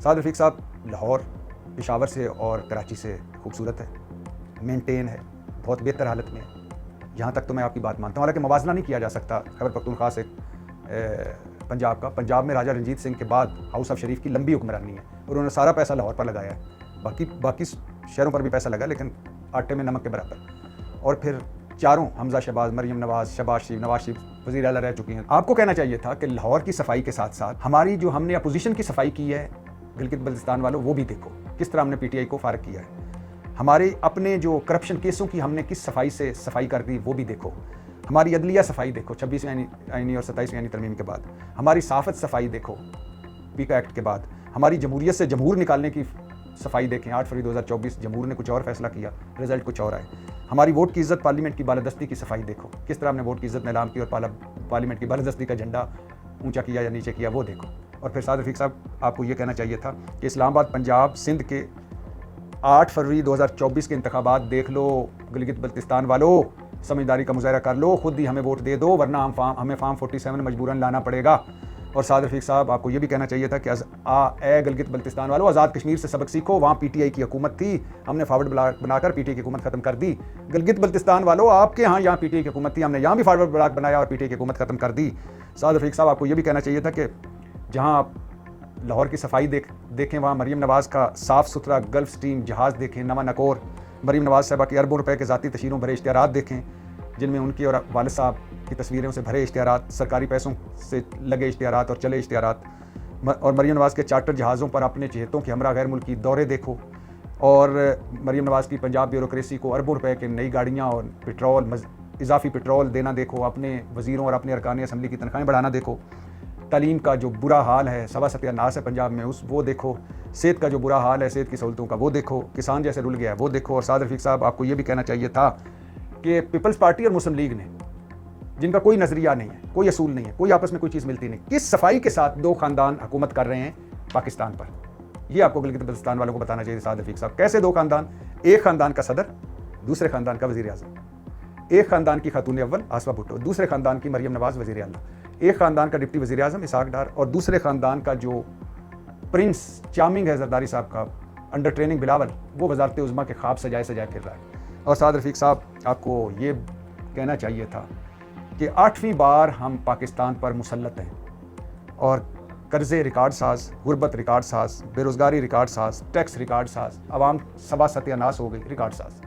سعد رفیق صاحب لاہور پشاور سے اور کراچی سے خوبصورت ہے، مینٹین ہے، بہت بہتر حالت میں ہے، یہاں تک تو میں آپ کی بات مانتا ہوں۔ حالانکہ موازنہ نہیں کیا جا سکتا خیبر پختونخوا سے پنجاب کا۔ پنجاب میں راجہ رنجیت سنگھ کے بعد ہاؤس آف شریف کی لمبی حکمرانی ہے اور انہوں نے سارا پیسہ لاہور پر لگایا ہے، باقی شہروں پر بھی پیسہ لگا لیکن آٹے میں نمک کے برابر۔ اور پھر چاروں حمزہ شہباز، مریم نواز، شہباز شریف، نواز شریف وزیر اعلیٰ رہ چکی ہیں۔ آپ کو کہنا چاہیے تھا کہ لاہور کی صفائی کے ساتھ ساتھ ہماری جو ہم نے اپوزیشن کی صفائی کی ہے گلگت بلتستان والوں، وہ بھی دیکھو کس طرح ہم نے پی ٹی آئی کو فارغ کیا ہے۔ ہمارے اپنے جو کرپشن کیسوں کی ہم نے کس صفائی سے صفائی کر دی وہ بھی دیکھو۔ ہماری عدلیہ صفائی دیکھو 26ویں آئینی اور 27ویں آئینی ترمیم کے بعد۔ ہماری صحافت صفائی دیکھو پیکا ایکٹ کے بعد۔ ہماری جمہوریت سے جمہور نکالنے کی صفائی دیکھیں، 8 فروری 2024 جمہور نے کچھ اور فیصلہ کیا، رزلٹ کچھ اور آئے۔ ہماری ووٹ کی عزت، پارلیمنٹ کی بالادستی کی صفائی دیکھو، کس طرح ہم نے ووٹ کی عزت میں اعلان کی اور پارلیمنٹ کی بالادستی کا جھنڈا اونچا کیا یا نیچے کیا، وہ دیکھو۔ اور پھر سعد رفیق صاحب آپ کو یہ کہنا چاہیے تھا کہ اسلام آباد پنجاب سندھ کے 8 فروری 2024 کے انتخابات دیکھ لو گلگت بلتستان والو، سمجھداری کا مظاہرہ کر لو، خود ہی ہمیں ووٹ دے دو ورنہ ہمیں فارم 47 مجبوراً لانا پڑے گا۔ اور سعد رفیق صاحب آپ کو یہ بھی کہنا چاہیے تھا کہ اے گلگت بلتستان والو، آزاد کشمیر سے سبق سیکھو، وہاں پی ٹی آئی کی حکومت تھی، ہم نے فارورڈ بلاک بنا کر پی ٹی آئی کی حکومت ختم کر دی۔ گلگت بلتستان والو آپ کے یہاں پی ٹی آئی کی حکومت تھی، ہم نے یہاں بھی فارورڈ بلاک بنایا اور پی ٹی آئی کی حکومت ختم کر دی۔ سعد رفیق صاحب آپ کو یہ بھی کہنا چاہیے تھا کہ جہاں آپ لاہور کی صفائی دیکھیں، وہاں مریم نواز کا صاف ستھرا گلف سٹریم جہاز دیکھیں، نواں نکور، مریم نواز صاحبہ کی اربوں روپے کے ذاتی تشہیروں بھرے اشتہارات دیکھیں جن میں ان کی اور والد صاحب کی تصویروں سے بھرے اشتہارات، سرکاری پیسوں سے لگے اشتہارات اور چلے اشتہارات، اور مریم نواز کے چارٹر جہازوں پر اپنے چہتوں کے ہمراہ غیر ملکی دورے دیکھو، اور مریم نواز کی پنجاب بیوروکریسی کو اربوں روپے کے نئی گاڑیاں اور پٹرول، اضافی پٹرول دینا دیکھو، اپنے وزیروں اور اپنے ارکان اسمبلی کی تنخواہیں بڑھانا دیکھو، تعلیم کا جو برا حال ہے، سوا ستیاناس ہے پنجاب میں وہ دیکھو، صحت کا جو برا حال ہے، صحت کی سہولتوں کا وہ دیکھو، کسان جیسے رل گیا ہے وہ دیکھو۔ اور سعد رفیق صاحب آپ کو یہ بھی کہنا چاہیے تھا کہ پیپلز پارٹی اور مسلم لیگ نے، جن کا کوئی نظریہ نہیں ہے، کوئی اصول نہیں ہے، کوئی آپس میں کوئی چیز ملتی نہیں، کس صفائی کے ساتھ دو خاندان حکومت کر رہے ہیں پاکستان پر، یہ آپ کو گلگت بلتستان والوں کو بتانا چاہیے سعد رفیق صاحب۔ کیسے دو خاندان؟ ایک خاندان کا صدر، دوسرے خاندان کا وزیر اعظم، ایک خاندان کی خاتون اول آسوا بھٹو، دوسرے خاندان کی مریم نواز وزیر اعلیٰ، ایک خاندان کا ڈپٹی وزیر اعظم اسحاق ڈار، اور دوسرے خاندان کا جو پرنس چارمنگ ہے زرداری صاحب کا انڈر ٹریننگ بلاول، وہ وزارت عظمیٰ کے خواب سجائے پھر رہا ہے۔ اور سعد رفیق صاحب آپ کو یہ کہنا چاہیے تھا کہ 8ویں بار ہم پاکستان پر مسلط ہیں اور قرضے ریکارڈ ساز، غربت ریکارڈ ساز، بے روزگاری ریکارڈ ساز، ٹیکس ریکارڈ ساز، عوام سوا ستیاناس ہو گئی ریکارڈ ساز۔